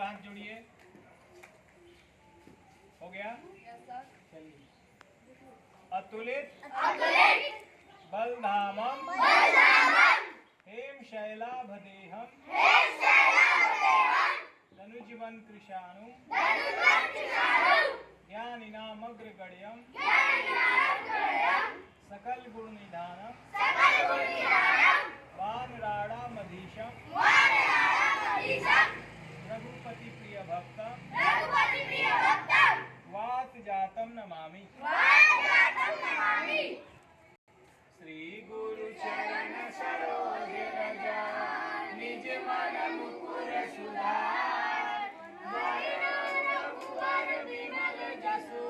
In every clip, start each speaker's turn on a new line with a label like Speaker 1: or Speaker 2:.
Speaker 1: हाथ जोड़िए। हो गया? चलिए। अतुलित बलधामम हेम शैलाभदेहम तनुजीवन कृशाणु ज्ञानिनामग्रगण्यम सकल गुण निधानम वानराणामधीशम रघुपति प्रिय भक्तम वात जातम नमामि। श्री गुरु चरण सरोज रज निज मन मुकुर सुधार रघुवर विमल जसु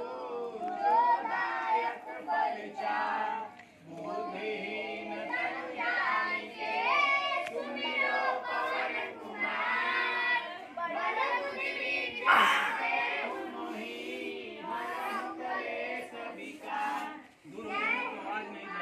Speaker 1: दायक फलचार बुद्धिहीन तनु जानिके सुमिरो पवन कुमार बल बुद्धि विद्या मोहि हरहु कलेश विकार। दूर आवाज नहीं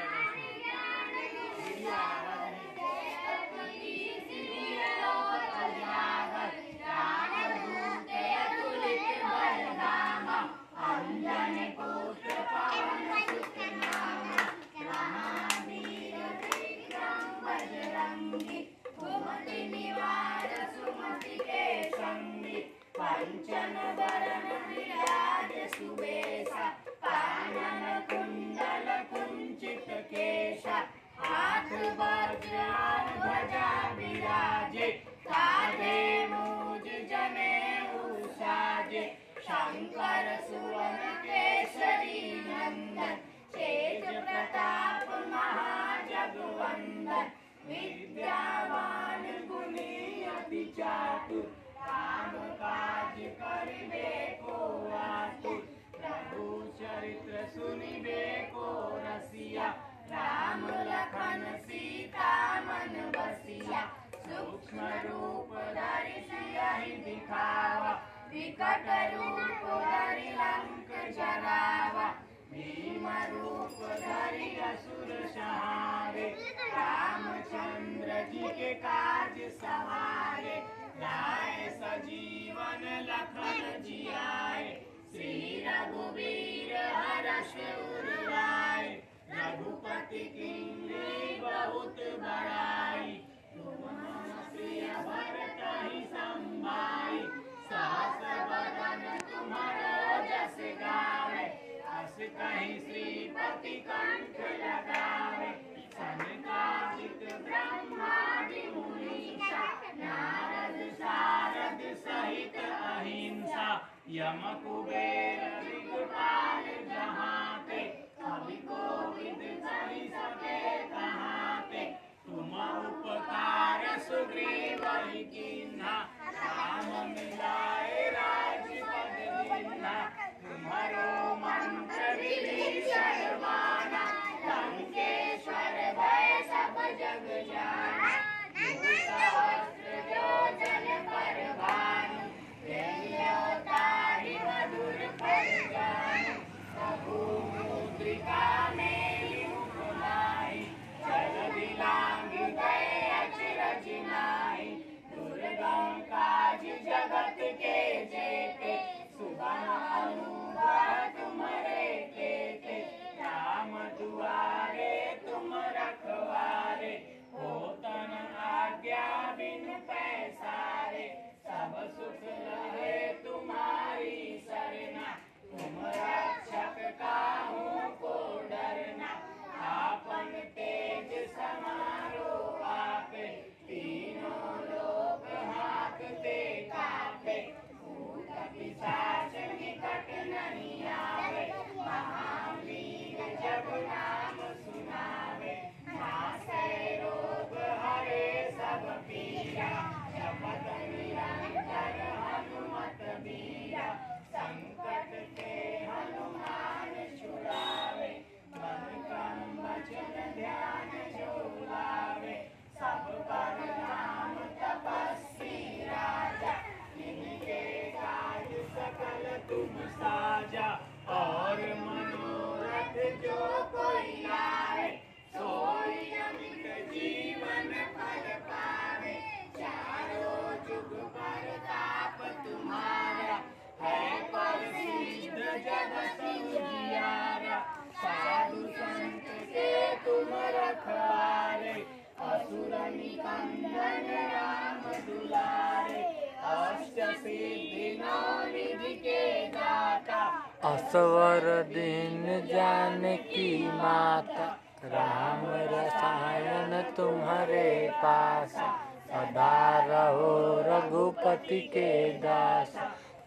Speaker 1: पंचन वरण विराज सुबेसा कानन कुंडल कुंचित केशा हाथ वज्रान ध्वजा विराजे कांधे मूज जनेऊ साजे शंकर सुवन केसरी नंदन तेज प्रताप महाजगवंदन विद्यावान गुणी अति चातुर राम काज करिबे को आतुर प्रभु चरित्र सुनिबे को रसिया राम लखन सीता मन बसिया सूक्ष्म रूप धरि सियहि दिखावा विकट रूप धरि लंक जरावा भीम रूप धरि असुर संहारे रामचंद्र जी के काज सवारे लाए सजीवन लखन जियाए श्री रघुवीर हर्ष उर लाए रघुपति कीन्ही बहुत बड़ाई तुम मम प्रिय भरतहि संभाई सहस बदन तुम्हारो जस गावे अस कहि श्रीपति कंठ लगावे सनकादिक ब्रह्मादि मुनीसा नारद सारद सहित अहिंसा यम कुबेर दिगपाल जहाते कवि कोविद कहि सके कहाते तुम उपकार सुग्रीव ही कीन्हा राम मिलाए राजपद दीन्हा तुम्हारो मंत्र विभीषण माना लंकेश्वर भय सब जग जाना सहस्त्र योजन पर भानु ताहि मधुर फल जानु प्रभु मुद्रिका मेलि मुकुलाई जलधि लांघि गए अचरज नाहि दुर्गम काज जगत के जेते सुगम अनुग्रह तुम्हारे तेते राम दुआरे तुम रखवारे होतन आज्ञा बिन पैसारे सब सुख रहे तुम्हारी सरना तुम रक्षक काहू को डरना आपन तेज समारो आपे तीनों लोक हांकते कापे भूत पिशाच निकट नहीं आवे महावीर जब नाम सुनावे नासै रोग हरे सब पीरा जपत निरंतर हनुमत बीरा संकट के हनुमान छुड़ावे मन क्रम वचन ध्यान जो लावे सब पर नाम तपस्वी राजा इनके काज सकल तुम साजा और मनोरथ जो कोई लाए सोई अमित जीवन फल पावे चारों जुग पर ताप
Speaker 2: असवर दीन जानकी माता, राम रसायन तुम्हारे पास, सदा रहो रघुपति के दास।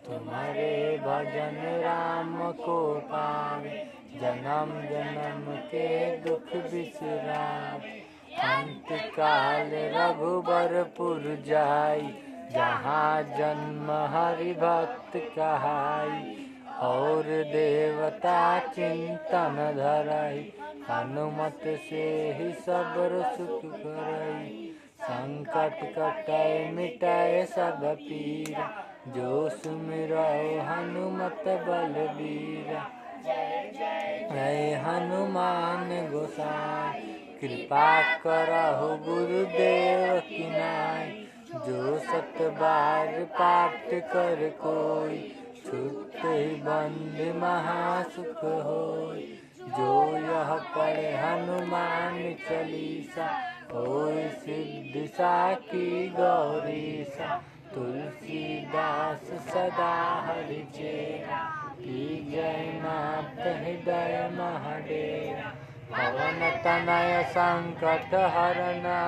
Speaker 2: तुम्हारे भजन राम को पावे, जन्म जन्म के दुख बिसरावे। अंत काल रघुबरपुर जाई, जहाँ जन्म हरि भक्त कहाई। और देवता चिंतन धरई, हनुमत से ही सबर सुख करई। संकट कटाए मिटाए सब पीरा, जो सुमिरौ हनुमत बलबीरा। जय हनुमान गोसाई, कृपा करहु गुरुदेव की नाई। जो सत बार पाठ कर कोई, छूटे बंद महासुख होय। जो यह पढ़े हनुमान चालीसा, होय सिद्धि साखी गौरीसा। तुलसीदास सदा हरिचेरा, की जय नाथ हृदय महडेरा। पवन तनय संकट हरना,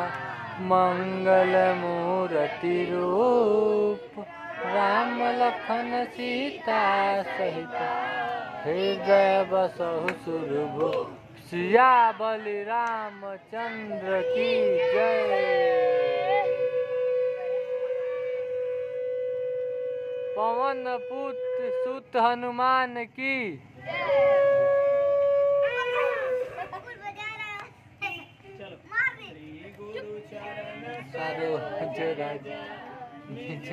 Speaker 2: मंगल मूर्ति रूप। राम लखन सीता सहित, हृदय बसहु सुरभूप। सिया बलि रामचंद्र की जय। पवन पुत्र सुत हनुमान की। सरोज रज निज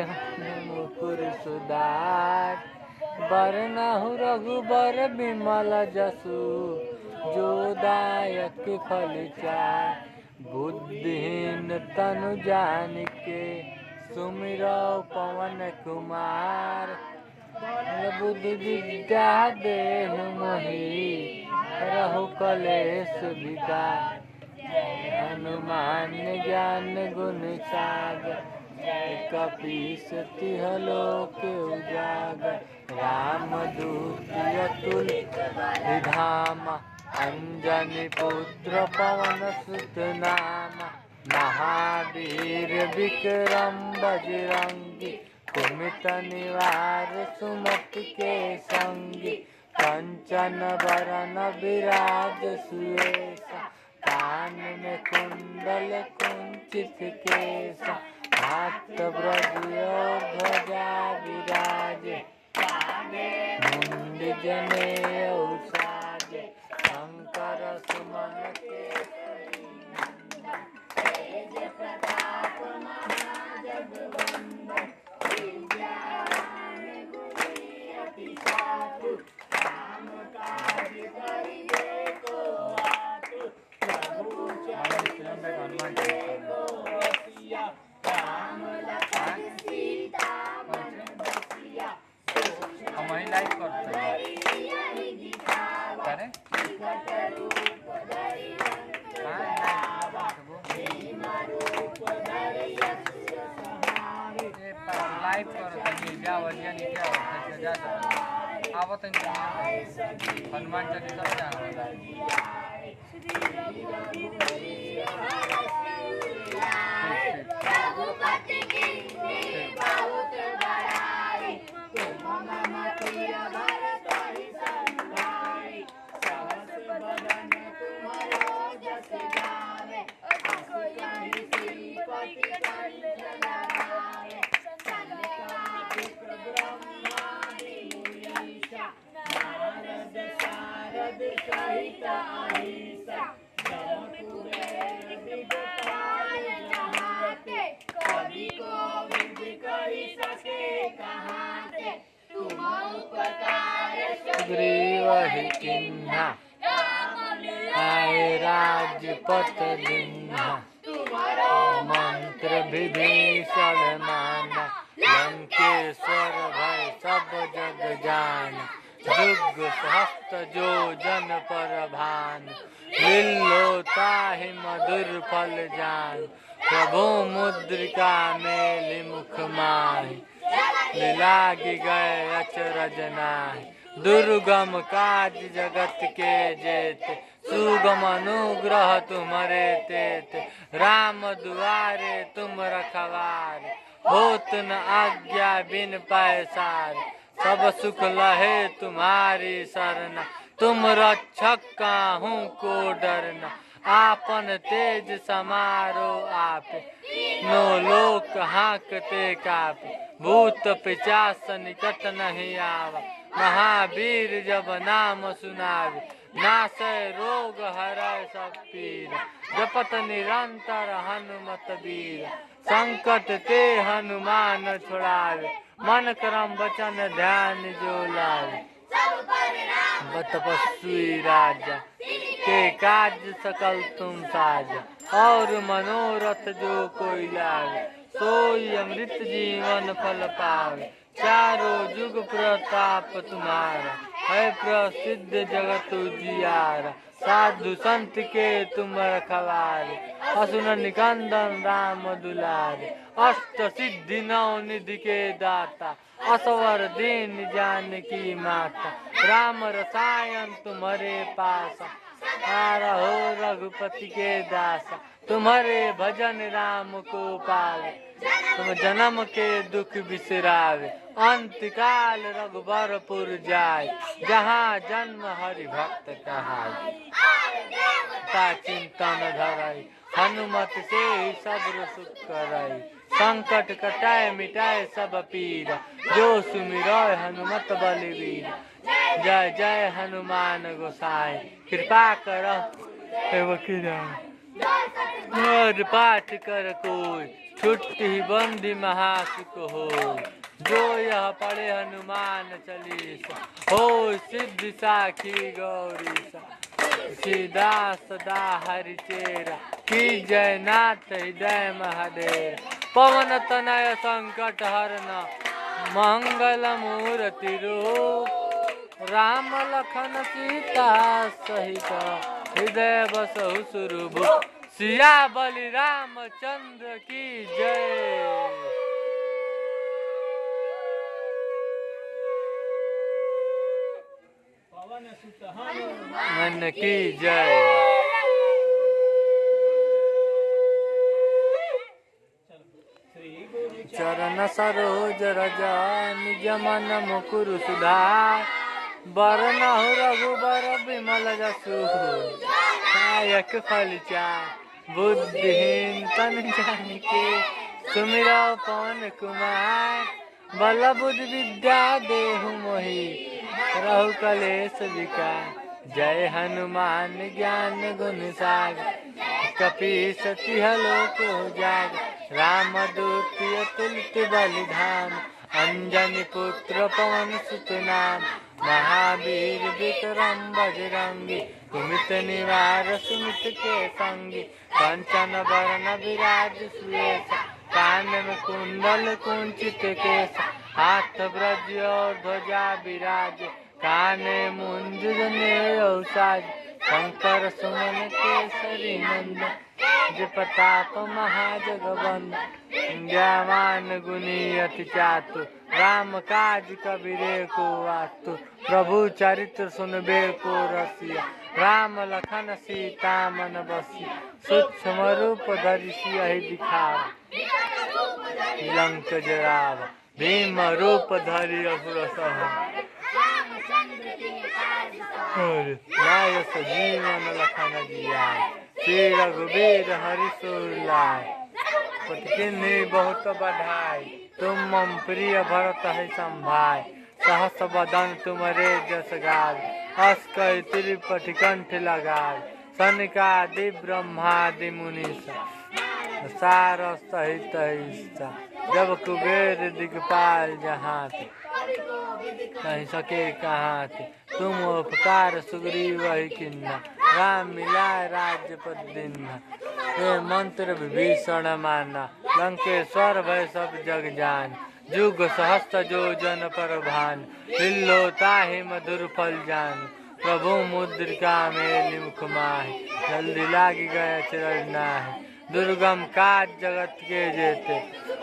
Speaker 2: मुकुर सुधार, बरनहु रघुबर बिमल जसु। जो दायक फल चार, बुद्धिहीन तनु जानिके। सुमिरौ पवन कुमार, बुद्धि विद्या देहु मोहि। रहु कलेश विकार, हनुमान ज्ञान गुण सागर। कपीस तिह लोक उजागर, रामदूत अतुलित धामा। अंजनी पुत्र पवन सुत नामा। महावीर विक्रम बजरंगी, कुमित निवार सुमति के संगी। कंचन बरन विराज सुएसा, कान में कुंडल कुंचित केसा। हाथ ब्रज और ध्वजा विराजे, मुंड जनेऊ साजे। शंकर सुमन केसरी नंदन, तेज प्रताप महाजगवंदन। विद्यावान गुणी अति चातुर, राम काज करिबे को आतुर। प्रभु चरित्र को रसिया, राम लखन सीता मन बसिया। हम ही लाइक करते हैं। करे? रूप धरि लंक जरावा, भीम रूप धरि असुर संहारे। लाइव करते हैं, जा वजिया नहीं क्या होता है, जा आवत नहीं। हनुमान चालीसा जा रघुपति की बहुत बड़ाई, तुम मम प्रिय भरतहि संभाई। सहस बदन तुम्हारो जस गावे, अस कहि श्रीपति कंठ लगावे। संकादिक ब्रह्मादि मुनीसा, नारद सारद सहित अहिसा। जमपुर विगपाल जहाते, कवि कोविद कहि सके कहाते। तुम उपकार सुग्रीव किन्हा, आए राजपथ दिन्हा। तुम्हारो मंत्र विभीषण माना, लंकेश्वर भय सब जग जाना। जुग सहस्त्र जो जन पर भान, लिल्लो ताहि मधुर फल जान। प्रभु मुद्रिका मेलि मुख माहि, लागी गए अचरज नाहि। दुर्गम काज जगत के जेते, सुगम अनुग्रह तुम्हारे तेते। राम दुआरे तुम रखवारे, होत न आज्ञा बिन पैसार। सब सुख लहे तुम्हारी सरना, तुम रक्षक काहू को डरना। आपन तेज समारो आपे, नो लोक हाँकते कापे। भूत पिशाच निकट नहीं आवा, महावीर जब नाम सुनावे। नासै रोग हरै सब पीर, जपत निरंतर हनुमत वीर। संकट ते हनुमान छुड़ावे, मन क्रम वचन ध्यान जो लावे। तपस्वी राजा, के काज सकल तुम साजा। और मनोरथ जो कोई लावे, सोई अमृत जीवन फल पावे। चारों जुग प्रताप तुम्हारा, है प्रसिद्ध जगत उजियारा। साधु संत के तुम रखवारे, असुर निकंदन राम दुलारे। अष्ट सिद्धि नौ निधि के दाता, असवर दीन जानकी माता। राम रसायन तुम्हारे पासा, तारा हो रघुपति के दासा। तुम्हारे भजन राम को पावे, तुम जन्म के दुख बिसरावे। अंत काल रघुबरपुर जाय, जहाँ जन्म हरि भक्त कहाय। ता चिंतन धरई, हनुमत से सब्र सुख करई। संकट कटाए मिटाए सब पीरा, जो सुमिरै हनुमत बलवीर। जय जय हनुमान गोसाई, कृपा करौ और पाठ कर कोई। छुट्टी बंदी महासुख हो, जो यह पढ़े हनुमान चालीसा। हो सिद्धि साखी गौरीसा, सीधा सदा हरिचेरा। की जय नाथ हृदय महादेव, पवन तनय संकट हरना। मंगल मूर्ति रूप, राम लखन सीता सहित। हृदय बसहु सुरभु, सिया बलि रामचंद्र की जय। मन की जय। चरण सरोज रज निज मन मुकुर सुधार। बरनहु रघुबर विमल जसु, नायक फल चार। बुद्धिहीन तन जानिके, सुमिरौ पवन कुमार। बल बुद्धि विद्या देहु मोहि, रहु कलेश विकार। जय हनुमान ज्ञान गुण सागर, कपीस तिह लोक उजागर। राम दूत अतुलित बलिधाम, अंजनी पुत्र पवन सुत नाम। महावीर विक्रम बजरंगी, कुमित निवार सुमित के संगी। कंचन वरण विराज सुवेश, कान में कुंडल कुंचित केश। हाथ ब्रज और ध्वजा विराज, काने मुंज जनेऊ साज। शंकर सुमन केसरी नंदन, प्रताप महाजगवंदन। ज्ञावान गुणी अति चातुर, राम काज कबीरे को आतुर। प्रभु चरित्र सुनबे को रसिया, राम लखन सीता मन बसिया। सूक्ष्म रूप धरि सियहि दिखावा, लंक जरावा। भीम रूप धरि असुर संहारा, लाय सजीवन लखन जियाय। श्री रघुवीर हरि सुर लाय, पटकिन्ही बहुत बधाई। तुम मम प्रिय भरत है संभाय। सहस बदन तुमरे जस गावे, अस कहि त्रिपटि कंठ लगावे। सनकादि ब्रह्मादि मुनीसा, सार सहित ईसा। जब कुबेर दिगपाल जहाँ थे, कहीं सके कहाँ थे। तुम उपकार सुग्रीव वही किन्ना, राम मिलाए राज्यपद दीन्हा। ये मंत्र विभीषण माना, लंकेश्वर भय सब जग जान। जुग सहस्त्र जो जन पर भान, हिल्लो ताहि मधुर फल जान। प्रभु मुद्रिका मेलि मुख माहि, जल्दी लागी गए चिरर नाहि। दुर्गम काज जगत के जेते,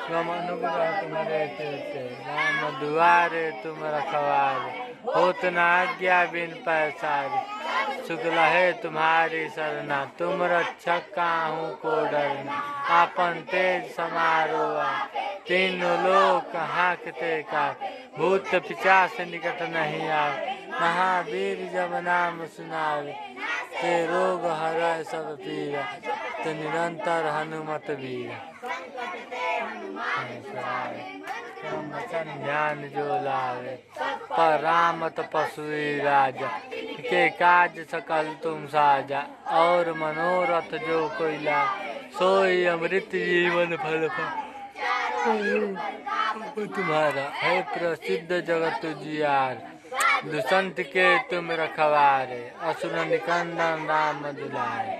Speaker 2: गम अनुग्रह तुम्हारे तेते। राम दुआरे तुम रखवारे, होत न आज्ञा बिन पैसारे। शुक्ल है तुम्हारी सरना, तुम रक्षक काहू को डरना। आपन तेज समारोह, तीनों लोक हाँकते का। भूत पिशाच निकट नहीं आए, महावीर जब नाम सुनावे। ते रोग हरै सब पीरा, ते निरंतर हनुमत वीरा। वचन ध्यान जो लावे, पर राम तपस्वी राजा। के काज सकल तुम साजा, और मनोरथ जो कोई ला। सोई अमृत जीवन फल तुम्हारा, है प्रसिद्ध जगत जियार। दुष्यंत के तुम रखवारे, असुर निकंदन राम दुलारे।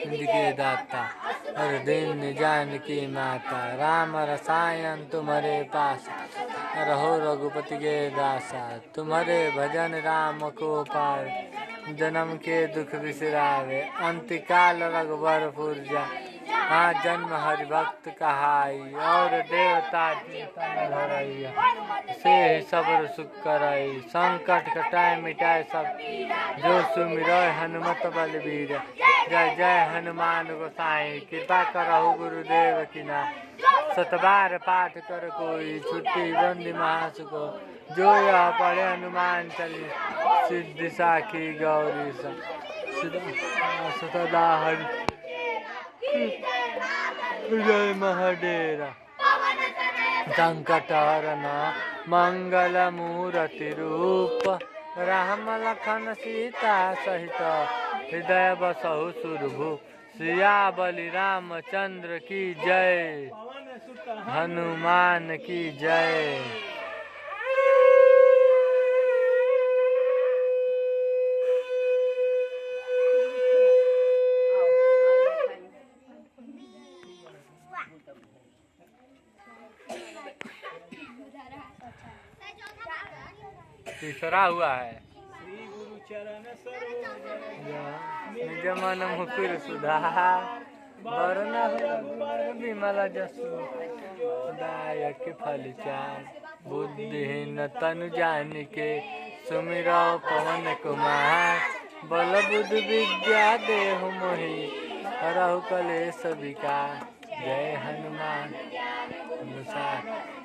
Speaker 2: के दाता, हर दिन जान की माता। राम रसायन तुम्हारे पास, रहो रघुपति के दासा। तुम्हारे भजन राम को पार, जन्म के दुख बिसरावे। अंतिकाल रघुबर पुर जा, हाँ जन्म हरि भक्त कहाई। और देवता धरैया, से सबर सुख करई। संकट कटाए मिटाए सब, जो सुमिरै हनुमत बलबीर। जय जय हनुमान गोसाई, कृपा करहु गुरुदेव की नाई। सतबार पाठ कर कोई, छुट्टी बंदी महासुको। जो यह पढ़े हनुमान चालीसा, सिद्धि साखी गौरी सदा हरि। जय महाडेरा, संकट हरन मंगल मूर्ति रूप। राम लखन सीता सहित, हृदय बसहु सुरभूप। सिया बलि रामचंद्र की जय, हनुमान की जय। तीसरा हुआ है
Speaker 1: श्री गुरु चरण सरोज,
Speaker 2: निज मन मुकुर सुधार। वरण विमल जसु, दायक फल चार। बुद्धिहीन तनु जानिके, सुमिरौ पवन कुमार। बल बुद्धि विद्या देहु मोहि, हरहु कलेश विकार। जय हनुमान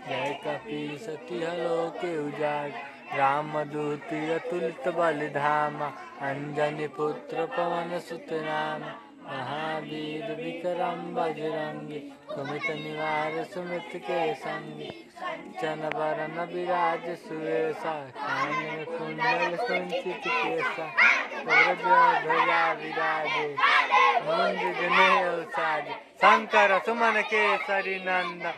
Speaker 2: जय कपी सती लोक उजाड़। रामदूति अतुलित बल धामा, अंजनी पुत्र पवन सुत नाम। महावीर विक्रम बजरंगी, कुमित निवार सुमित के संगी। चन बरन विराज सुवेशा, कानन कुंडल कुंचित केसा। ध्वजा विराजे, मुंज जनेऊ साजे। शंकर सुमन केसरी नंदन,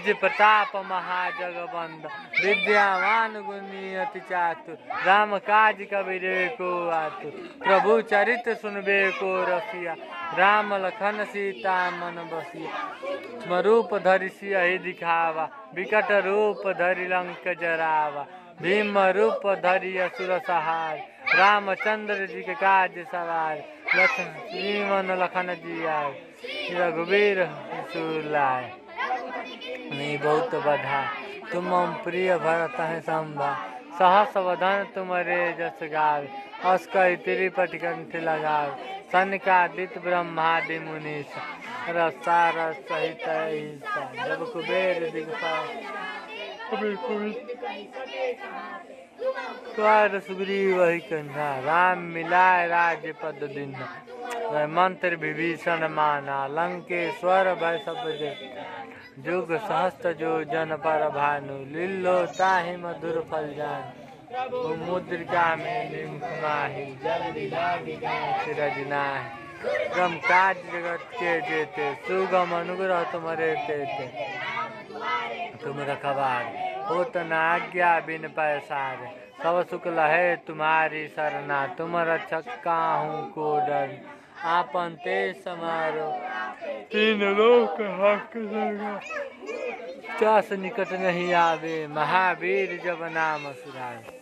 Speaker 2: जिस प्रताप महाजगवंदन। विद्यावान गुणी अति चातुर, राम काज कबीर को आतुर। प्रभु चरित सुनबे को रसिया, राम लखन सीता मन बसिया। स्वरूप धरि सियहि दिखावा, विकट रूप धरि लंक जरावा। भीम रूप धरि असुर सहार, रामचंद्र जी के काज सवार। लक्ष्मण लखन जी आए, रघुवीर सुलाए। नहीं बहुत बधा, तुम प्रिय भरत है संभा। सहस वदन तुमरे जस गावे, अस कहि त्रिपट कंठ लगावे। सनकादिक ब्रह्मादि मुनीश, रसा रस सहित अहिंसा। जब कुबेर दिगपाल, द्वार सुग्रीव वही कंधा। राम मिलाए राज्य पद दीन्हा, मंत्र विभीषण माना। लंकेश्वर भय सब जग, जुग सहस्त्र जो जन पर भानु। लीलो ताहि मधुर फल जान, मुद्रिका में लिंक माही। जल्दी लागी सिरज नाहि, गम काज जगत के जेते। सुगम अनुग्रह तुम्हारे तेते, तुम रखवार होत न आज्ञा बिन पैसारे। सब सुख लहे तुम्हारी सरना, तुम रक्षक काहू को डर। आपन तेज समारो, तीन लोक हक लगा। चास निकट नहीं आवे, महावीर जब नाम सुनावे।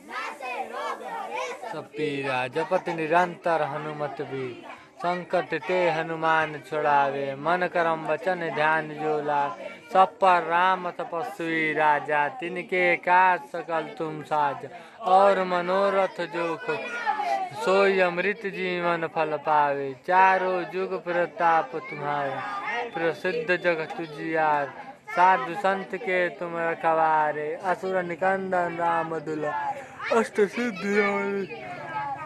Speaker 2: सब पीरा जपत निरंतर हनुमत वीर। संकट ते हनुमान छुड़ावे, मन करम वचन ध्यान जो लावे। सब पर राम तपस्वी राजा, तिनके काज सकल तुम साजा। और मनोरथ जो सोई अमृत जीवन फल पावे। चारों जुग प्रताप तुम्हारा, प्रसिद्ध जगत जियार। साधु संत के तुम रखवारे, असुर निकंदन राम दुलारे। अष्ट सिद्धि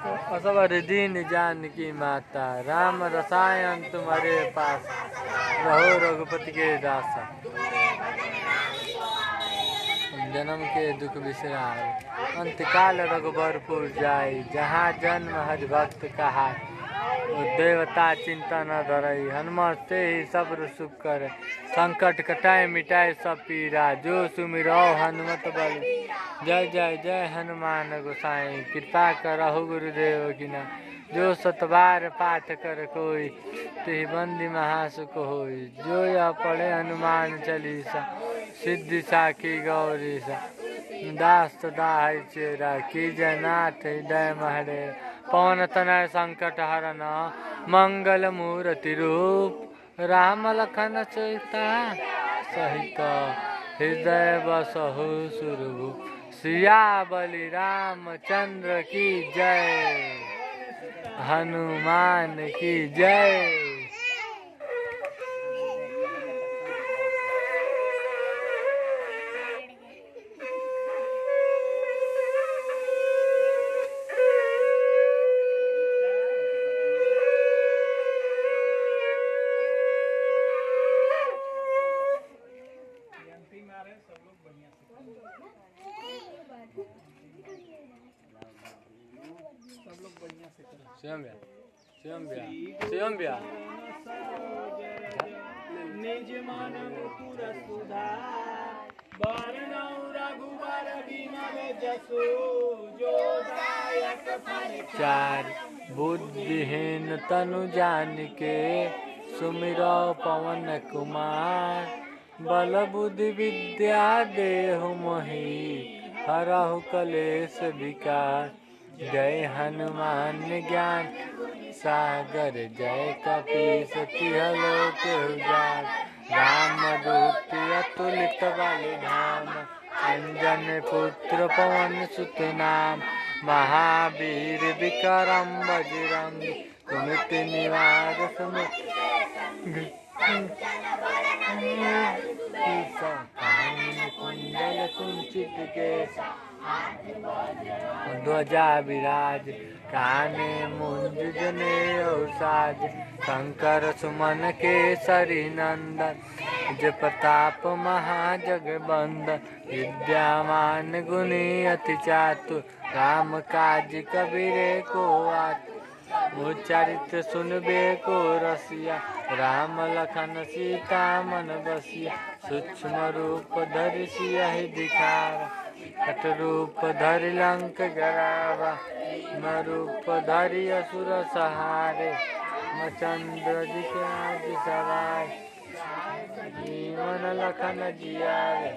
Speaker 2: असवर दीन जानकी माता, राम रसायन तुम्हारे पास, रहो रघुपति के दासा। जन्म के दुख बिसराए, अंतकाल रघुबरपुर जाई। जहाँ जन्म हरि भक्त कहाई, देवता चिंता न धरई। हनुमत से ही सब सुख करे, संकट कटाए मिटाए सब पीरा। जो सुमिरो हनुमत बल, जय जय जय हनुमान गोसाई। कृपा करहु गुरुदेव की ना, जो सतबार पाठ कर कोई। तिहि बंदी महासुख होई, जो यह पढ़े हनुमान चालीसा। सिद्धि साखी गौरी सा, दास दाहि चेरा। की जयनाथ हृदय महरे, पवन तनय संकट हरन। मंगल मूर्ति रूप, राम लखन सीता सहित। हृदय बसहु सुरभूप, सिया बलि रामचंद्र की जय। हनुमान की जय। स्वयं ब्याह
Speaker 1: निज मन मुकुर सुधार, बरनउँ रघुबर बिमल जसु। जो दायक फल
Speaker 2: चार, बुद्धिहीन तनु जानिके, सुमिरो पवन कुमार। बल बुद्धि विद्या देहु मोहि, हरहु कलेश विकार। जय हनुमान ज्ञान सागर, जय कपीस तिह लोक उजागर। रामदूत अतुलित बल धाम, अंजन पुत्र पवन सुत नाम। महावीर विक्रम बजरंगी, कुमति निवार सुमति। कुंडल कुंचित केसा, ध्वजा विराज। काने मुंज जनेऊ साज, शंकर सुमन केसरी नंदन। जय प्रताप महाजगबंदन, विद्यामान गुणी अति चातुर। राम काज कबीरे को आतुर, उच्चारित सुनबे को रसिया। राम लखन सीता मन बसिया, सूक्ष्म रूप धरि सियहि दिखावा। कट रूप धरि लंक जरावा, रूप धरि असुर सहारे। मचंद्र जी के आज सवार, जीवन लखन जियावे।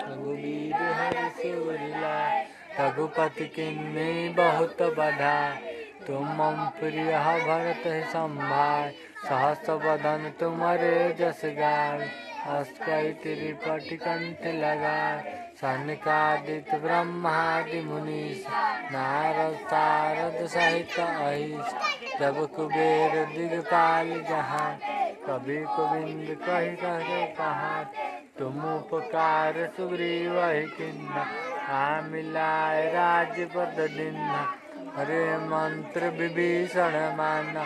Speaker 2: रघुवीर हरि शिवर लाए, रघुपति किन्नी बहुत बधाई। तुम मम प्रिय भरत संभाय, सहस बदन तुम्हारे जस गाय। हस कहि त्रिपटि कंठ लगाए, सनकादिक ब्रह्मादि मुनीस। नारद सारद सहित अहिस, जब कुबेर दिगपाल जहाँ। कवि गोविंद कहि कहे कहाँ, तुम उपकार सुग्रीव किन्हा। आ मिलाए राजपद दीन्हा, हरे मंत्र विभीषण माना।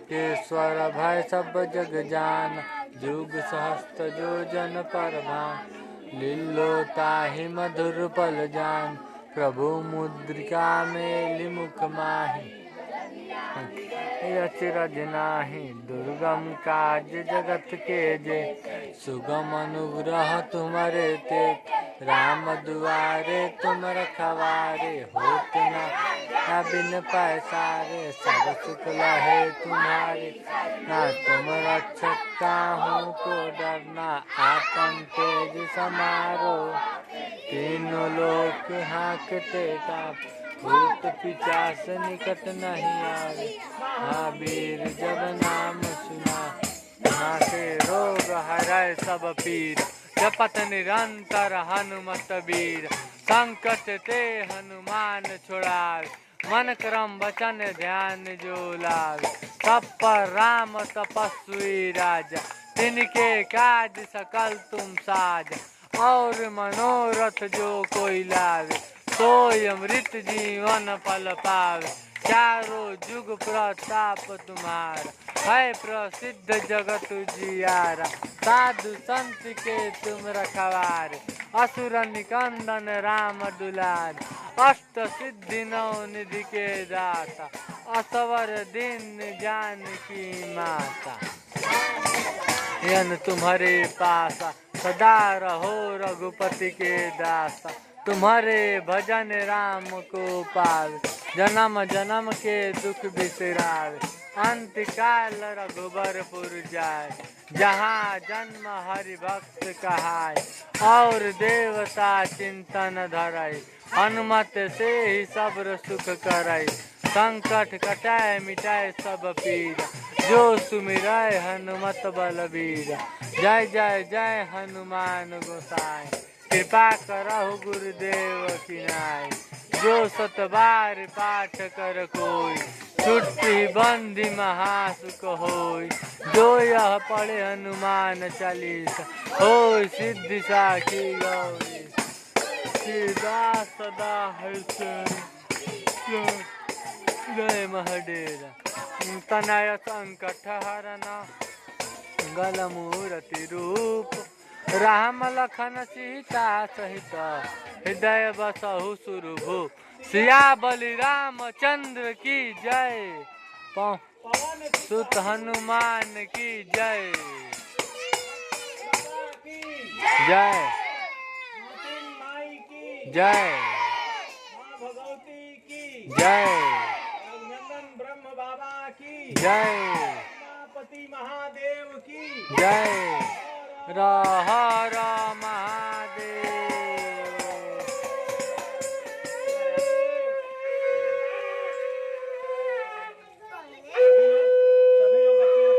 Speaker 2: केश्वर भय सब जग जान, जुग सहस्त्र जो जन पर भान। लीलो ताहि मधुर पल जान, प्रभु मुद्रिका मेलि मुख माहि। अचरज नाही, दुर्गम काज जगत के जे। सुगम अनुग्रह तुम्हारे ते, राम दुआरे तुम रखवारे। होत न बिन पैसारे, सब सुख लहे तुम्हारे। ना तुम रक्षक काहू को डरना, आपन तेज समारो। तीनों लोक हाँकते काँप, भूत पिचास निकट नहीं आवे, महावीर जब नाम सुना, नासे रोग हरै सब पीर, जपत निरंतर हनुमत वीर, संकट ते हनुमान छुड़ावे, मन क्रम वचन ध्यान जो लावे, सब पर राम तपस्वी राजा, तिनके काज सकल तुम साज, और मनोरथ जो कोई लावे, सोई अमृत जीवन फल पावे, चारों जुग प्रताप तुम्हारा, है प्रसिद्ध जगत जियारा, साधु संत के तुम रखवारे, असुर निकंदन राम दुलार, अष्ट सिद्धि नौ निधि के दाता, असवर दिन जानकी माता, यन तुम्हारे पासा सदा रहो रघुपति के दासा, तुम्हारे भजन राम को पावे, जन्म जन्म के दुख बिसरावे, अंत काल रघुबरपुर जाए, जहाँ जन्म हरि भक्त कहाय, और देवता चिंतन धरय, हनुमत से ही सब्र सुख करय, संकट कटाए मिटाए सब पीरा, जो सुमिरै हनुमत बलबीरा, जय जय जय हनुमान गोसाई, कृपा करहु गुरुदेव की नाई, जो सत बार पाठ कर कोई, छुट्टी बंदी महासुख होई, जो यह पढ़े हनुमान चालीसा, होई सिद्धि साखी गौरी, सीधा सदा हर्षण जय महडेरा, तनय संकट हरना, गल मूर्ति रूप, राम लखन सीता सहित, हृदय बसहु सुरभूप, सिया बलि रामचंद्र की जय, सुत हनुमान की जय, जय जय
Speaker 1: भगवती की
Speaker 2: जय,
Speaker 1: रघुनंदन ब्रह्म बाबा की
Speaker 2: जय
Speaker 1: पति महादेव की
Speaker 2: जय, हर महादेव।
Speaker 1: सभी लोग अपने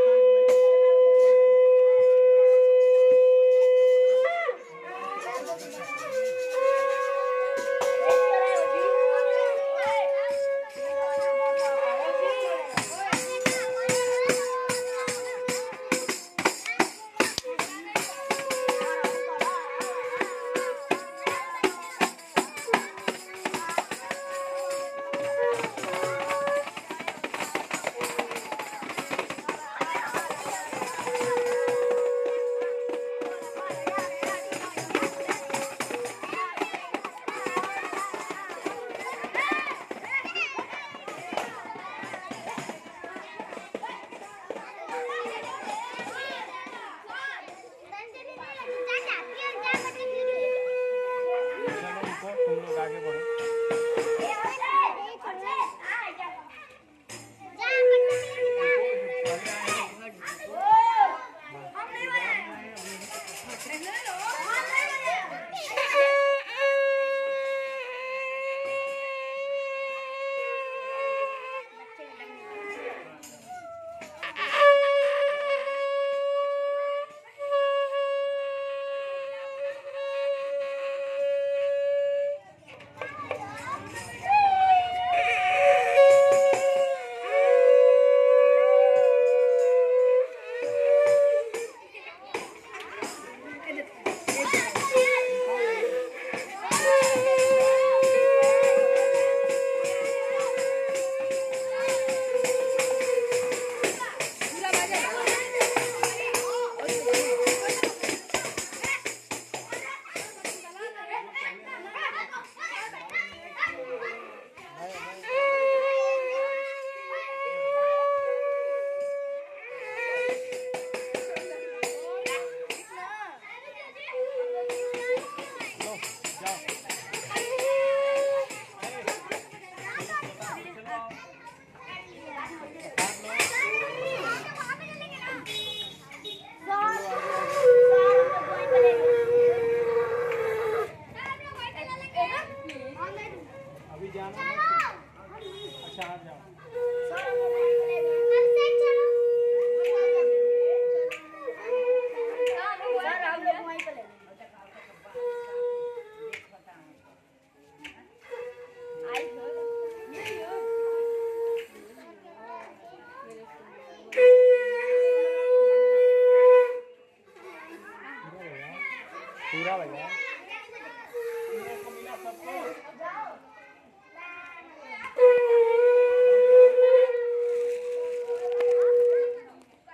Speaker 1: तुम लोग आगे बढ़ो। पूरा भैया